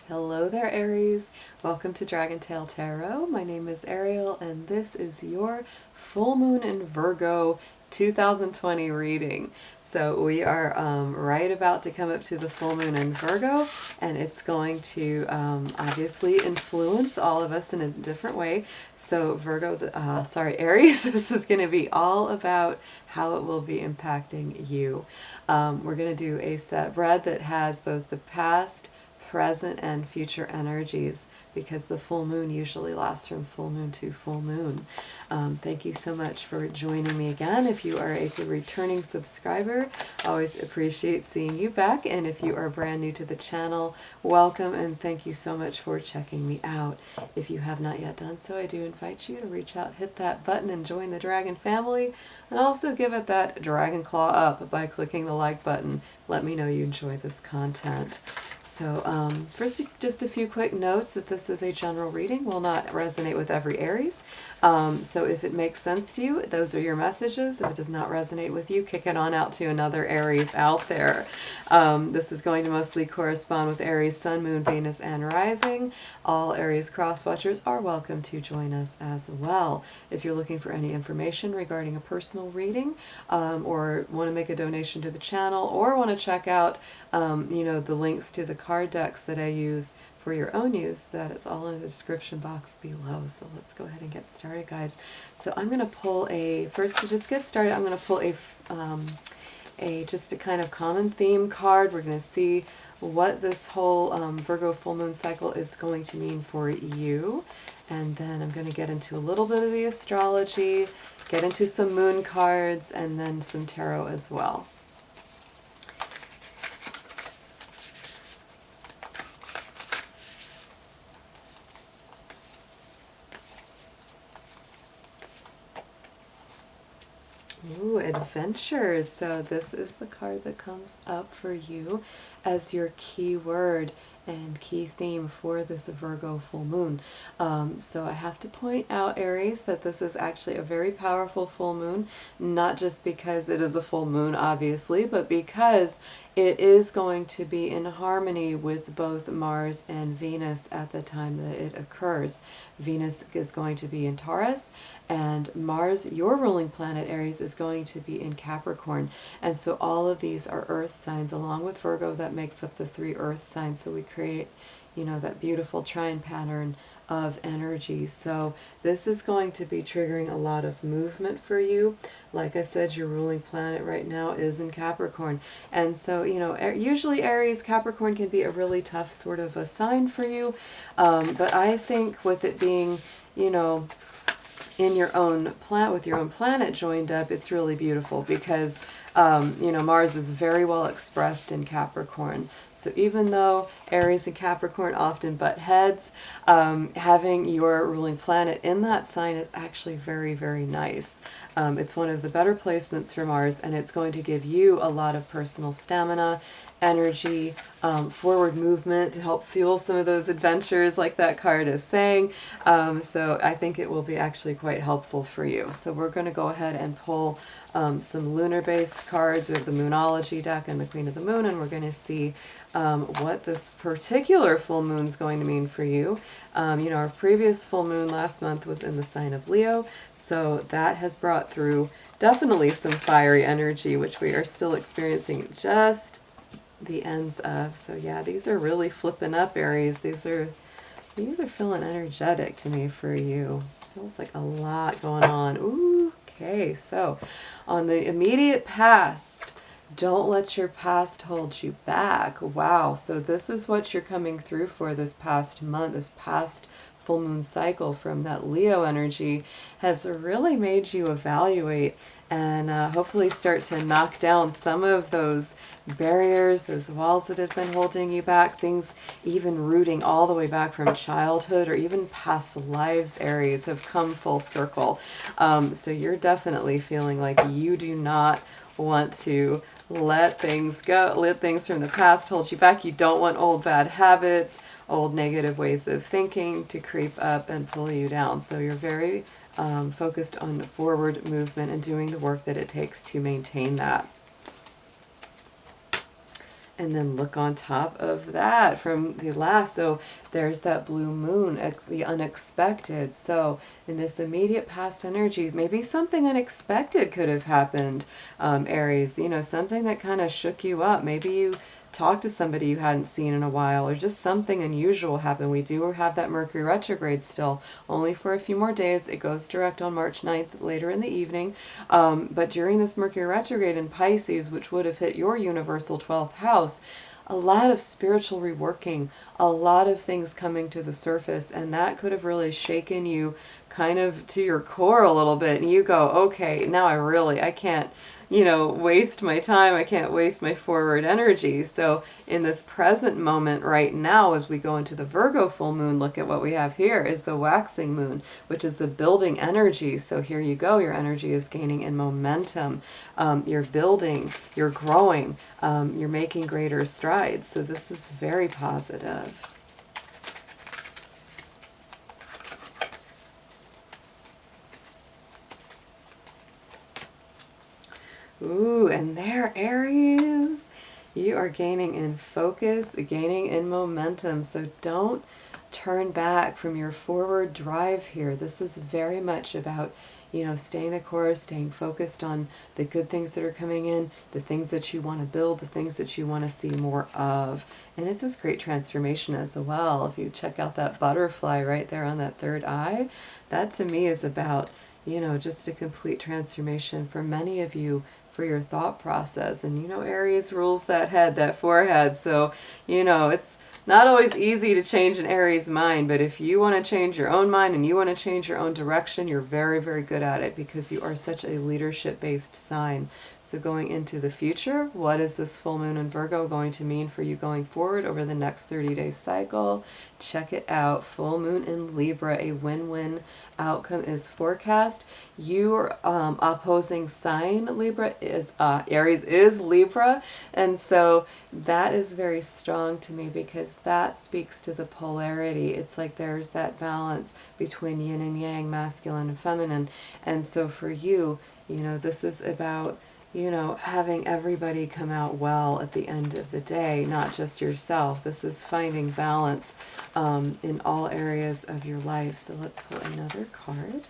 Hello there, Aries. Welcome to DragonTaleTarot. My name is Ariel, and this is your full moon in Virgo 2020 reading. So we are right about to come up to the full moon in Virgo, and it's going to obviously influence all of us in a different way. So Aries, this is going to be all about how it will be impacting you. We're going to do a set spread that has both the past, present, and future energies, because the full moon usually lasts from full moon to full moon. Thank you so much for joining me again. If you are a returning subscriber, always appreciate seeing you back. And if you are brand new to the channel, welcome and thank you so much for checking me out. If you have not yet done so, I do invite you to reach out, hit that button, and join the Dragon family. And also give it that dragon claw up by clicking the like button. Let me know you enjoy this content. So first, just a few quick notes that this is a general reading, will not resonate with every Aries. So if it makes sense to you, those are your messages. If it does not resonate with you, kick it on out to another Aries out there. This is going to mostly correspond with Aries, Sun, Moon, Venus, and Rising. All Aries cross-watchers are welcome to join us as well. If you're looking for any information regarding a personal reading, or want to make a donation to the channel, or want to check out the links to the card decks that I use for your own use, that is all in the description box below. So let's go ahead and get started, guys. So I'm going to pull first to just get started, I'm going to pull just a kind of common theme card. We're going to see what this whole Virgo full moon cycle is going to mean for you. And then I'm going to get into a little bit of the astrology, get into some moon cards, and then some tarot as well. Ooh, adventures. So this is the card that comes up for you as your key word and key theme for this Virgo full moon. So I have to point out, Aries, that this is actually a very powerful full moon, not just because it is a full moon, obviously, but because it is going to be in harmony with both Mars and Venus at the time that it occurs. Venus is going to be in Taurus, and Mars, your ruling planet, Aries, is going to be in Capricorn. And so all of these are earth signs, along with Virgo, that makes up the 3 earth signs. So we create, that beautiful trine pattern of energy. So this is going to be triggering a lot of movement for you. Like I said, your ruling planet right now is in Capricorn. And so, usually Aries, Capricorn can be a really tough sort of a sign for you. But I think with it being, in your own planet, with your own planet joined up, it's really beautiful because, Mars is very well expressed in Capricorn. So even though Aries and Capricorn often butt heads, having your ruling planet in that sign is actually very, very nice. It's one of the better placements for Mars, and it's going to give you a lot of personal stamina, energy, forward movement to help fuel some of those adventures, like that card is saying. So I think it will be actually quite helpful for you. So we're going to go ahead and pull some lunar-based cards. We have the Moonology deck and the Queen of the Moon, and we're going to see what this particular full moon is going to mean for you. Our previous full moon last month was in the sign of Leo, so that has brought through definitely some fiery energy, which we are still experiencing just the ends of. So yeah, these are really flipping up, Aries. These are feeling energetic to me for you. Feels like a lot going on. Ooh, okay, so on the immediate past, don't let your past hold you back. Wow, so this is what you're coming through for this past month, this past full moon cycle from that Leo energy has really made you evaluate and hopefully start to knock down some of those barriers, those walls that have been holding you back, things even rooting all the way back from childhood or even past lives, Aries, have come full circle. So you're definitely feeling like you do not want to let things go, let things from the past hold you back. You don't want old bad habits, old negative ways of thinking to creep up and pull you down. So you're very focused on forward movement and doing the work that it takes to maintain that. And then look on top of that from the last. So there's that blue moon, the unexpected. So in this immediate past energy, maybe something unexpected could have happened, Aries. You know, something that kind of shook you up. Maybe you talked to somebody you hadn't seen in a while, or just something unusual happened. We do have that Mercury retrograde still, only for a few more days. It goes direct on March 9th, later in the evening. But during this Mercury retrograde in Pisces, which would have hit your universal 12th house, a lot of spiritual reworking, a lot of things coming to the surface, and that could have really shaken you kind of to your core a little bit. And you go, okay, now I can't, you know, waste my time. I can't waste my forward energy. So in this present moment right now, as we go into the Virgo full moon, look at what we have here is the waxing moon, which is the building energy. So here you go. Your energy is gaining in momentum. You're building, you're growing, you're making greater strides. So this is very positive. Ooh, and there, Aries, you are gaining in focus, gaining in momentum. So don't turn back from your forward drive here. This is very much about, you know, staying the course, staying focused on the good things that are coming in, the things that you want to build, the things that you want to see more of. And it's this great transformation as well. If you check out that butterfly right there on that third eye, that to me is about, you know, just a complete transformation for many of you, for your thought process. And you know, Aries rules that head, that forehead. So, you know, it's not always easy to change an Aries mind, but if you want to change your own mind and you want to change your own direction, you're very, very good at it because you are such a leadership-based sign. So going into the future, what is this full moon in Virgo going to mean for you going forward over the next 30-day cycle? Check it out. Full moon in Libra, a win-win outcome is forecast. Your opposing sign, Libra, is Aries is Libra. And so that is very strong to me because that speaks to the polarity. It's like there's that balance between yin and yang, masculine and feminine. And so for you, you know, this is about, you know, having everybody come out well at the end of the day, not just yourself. This is finding balance in all areas of your life. So let's pull another card.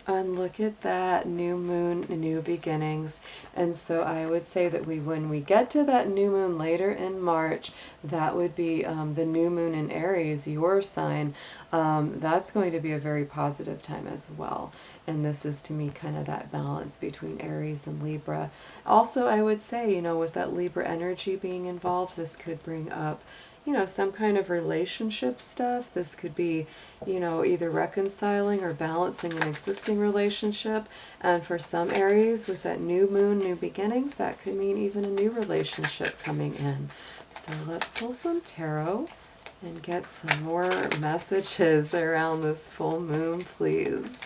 And look at that, new moon, new beginnings. And so I would say that when we get to that new moon later in March, that would be the new moon in Aries, your sign. That's going to be a very positive time as well. And this is to me kind of that balance between Aries and Libra. Also, I would say, you know, with that Libra energy being involved, this could bring up, you know, some kind of relationship stuff. This could be, you know, either reconciling or balancing an existing relationship. And for some Aries, with that new moon, new beginnings, that could mean even a new relationship coming in. So let's pull some tarot and get some more messages around this full moon, please.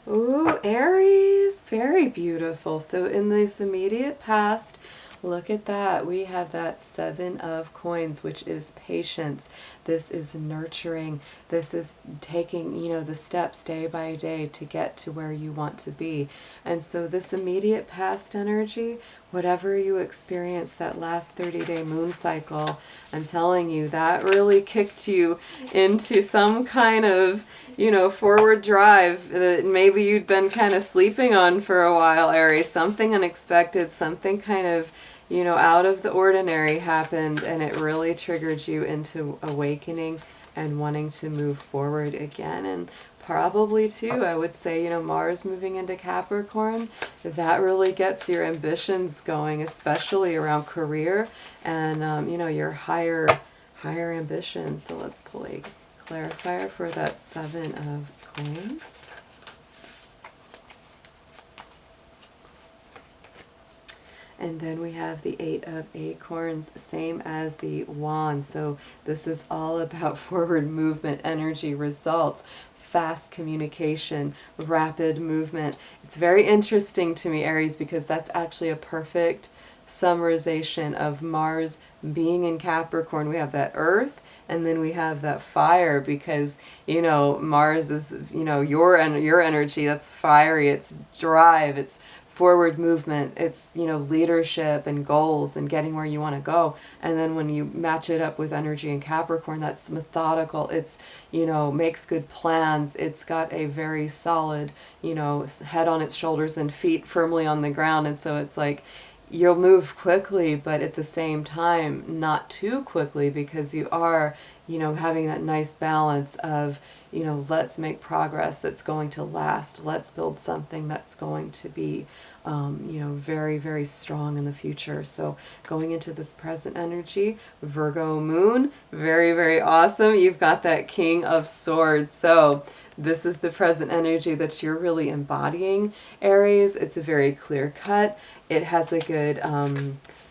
Ooh, Aries, very beautiful. So in this immediate past, look at that. We have that 7 of coins, which is patience. This is nurturing. This is taking, you know, the steps day by day to get to where you want to be. And so this immediate past energy, whatever you experience that last 30-day moon cycle, I'm telling you, that really kicked you into some kind of, you know, forward drive that maybe you'd been kind of sleeping on for a while, Aries. Something unexpected, something kind of, you know, out of the ordinary happened, and it really triggered you into awakening and wanting to move forward again. And probably too, I would say, you know, Mars moving into Capricorn, that really gets your ambitions going, especially around career and, you know, your higher ambitions. So let's pull a clarifier for that 7 of coins. And then we have the Eight of Acorns, same as the Wand. So this is all about forward movement, energy, results, fast communication, rapid movement. It's very interesting to me, Aries, because that's actually a perfect summarization of Mars being in Capricorn. We have that earth, and then we have that fire, because, you know, Mars is, you know, your energy. That's fiery, it's drive, it's forward movement, it's, you know, leadership and goals and getting where you want to go. And then when you match it up with energy in Capricorn, that's methodical, it's, you know, makes good plans, it's got a very solid, you know, head on its shoulders and feet firmly on the ground. And so it's like, you'll move quickly, but at the same time, not too quickly, because you are, you know, having that nice balance of, you know, let's make progress that's going to last. Let's build something that's going to be, you know, very, very strong in the future. So going into this present energy, Virgo moon, very, very awesome. You've got that King of Swords. So this is the present energy that you're really embodying, Aries. It's a very clear cut. It has a good,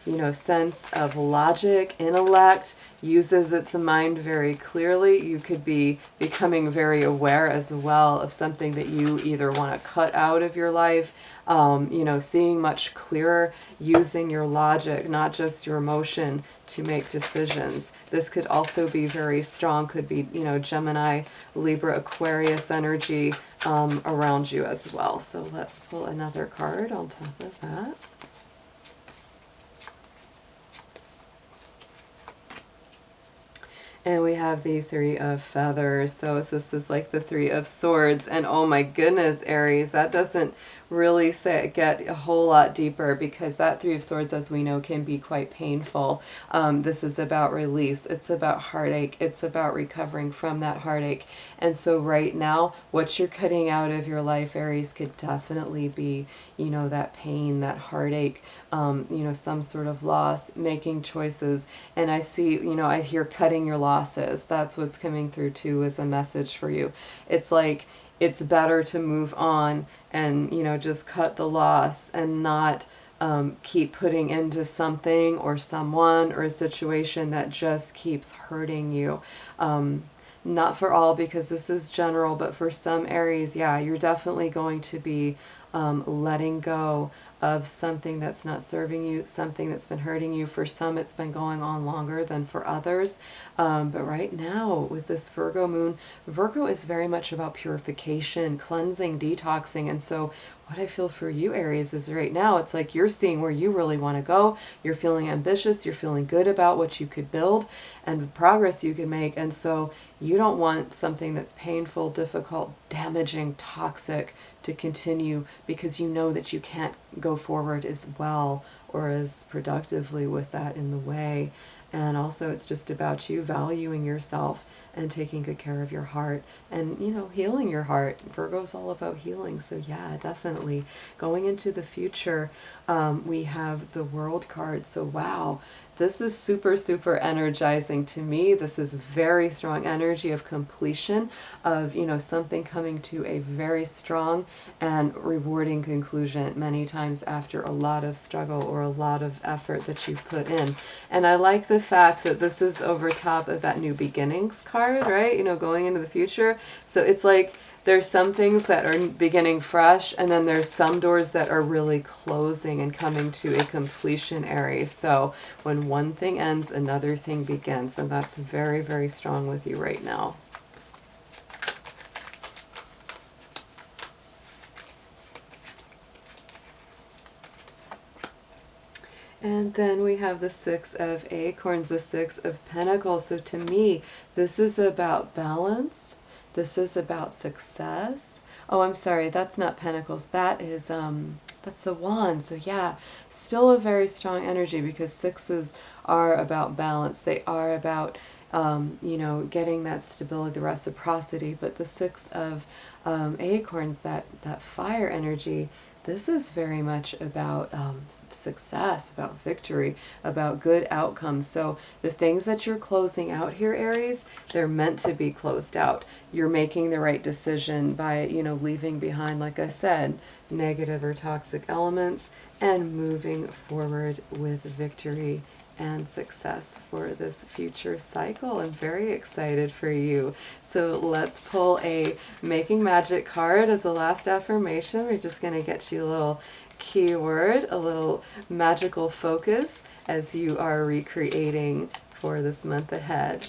you know, sense of logic, intellect, uses its mind very clearly. You could be becoming very aware as well of something that you either want to cut out of your life, you know, seeing much clearer, using your logic, not just your emotion, to make decisions. This could also be very strong, could be, you know, Gemini, Libra, Aquarius energy around you as well. So let's pull another card on top of that. And we have the Three of Feathers. So this is like the Three of Swords. And oh my goodness, Aries, that doesn't really get a whole lot deeper, because that Three of Swords, as we know, can be quite painful. This is about release. It's about heartache. It's about recovering from that heartache. And so right now, what you're cutting out of your life, Aries, could definitely be, you know, that pain, that heartache, you know, some sort of loss, making choices. And I see, you know, I hear cutting your losses. That's what's coming through too as a message for you. It's like, it's better to move on and, you know, just cut the loss and not keep putting into something or someone or a situation that just keeps hurting you. Not for all, because this is general, but for some Aries, yeah, you're definitely going to be letting go of something that's not serving you, something that's been hurting you. For some, it's been going on longer than for others. But right now, with this Virgo moon, Virgo is very much about purification, cleansing, detoxing. And so what I feel for you, Aries, is right now, it's like you're seeing where you really want to go. You're feeling ambitious. You're feeling good about what you could build and progress you can make. And so you don't want something that's painful, difficult, damaging, toxic to continue, because you know that you can't go forward as well or as productively with that in the way. And also, it's just about you valuing yourself and taking good care of your heart and, you know, healing your heart. Virgo's all about healing. So yeah, definitely. Going into the future, we have the World card. So wow, this is super, super energizing to me. This is very strong energy of completion, of, you know, something coming to a very strong and rewarding conclusion many times after a lot of struggle or a lot of effort that you've put in. And I like the fact that this is over top of that new beginnings card, right? You know, going into the future. So it's like there's some things that are beginning fresh, and then there's some doors that are really closing and coming to a completion, Aries. So when one thing ends, another thing begins, and that's very, very strong with you right now. And then we have the Six of Acorns, the Six of Pentacles. So to me, this is about balance. This is about success. Oh, I'm sorry, that's not Pentacles. That is, that's the Wand. So yeah, still a very strong energy, because sixes are about balance. They are about, you know, getting that stability, the reciprocity. But the Six of Acorns, that fire energy, this is very much about success, about victory, about good outcomes. So the things that you're closing out here, Aries, they're meant to be closed out. You're making the right decision by, you know, leaving behind, like I said, negative or toxic elements and moving forward with victory and success for this future cycle. I'm very excited for you. So let's pull a Making Magic card as the last affirmation. We're just going to get you a little keyword, a little magical focus as you are recreating for this month ahead.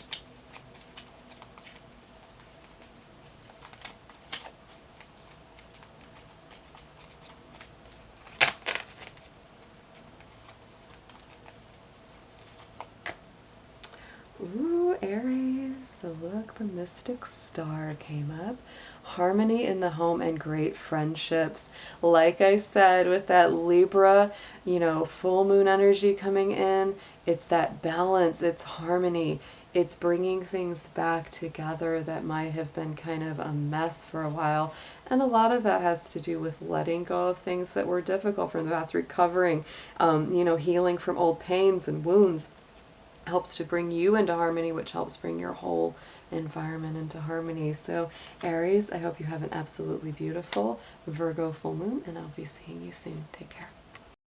Ooh, Aries, so look, the Mystic Star came up. Harmony in the home and great friendships. Like I said, with that Libra, you know, full moon energy coming in, it's that balance, it's harmony. It's bringing things back together that might have been kind of a mess for a while. And a lot of that has to do with letting go of things that were difficult from the past, recovering, you know, healing from old pains and wounds. Helps to bring you into harmony, which helps bring your whole environment into harmony. So Aries, I hope you have an absolutely beautiful Virgo full moon, and I'll be seeing you soon. Take care.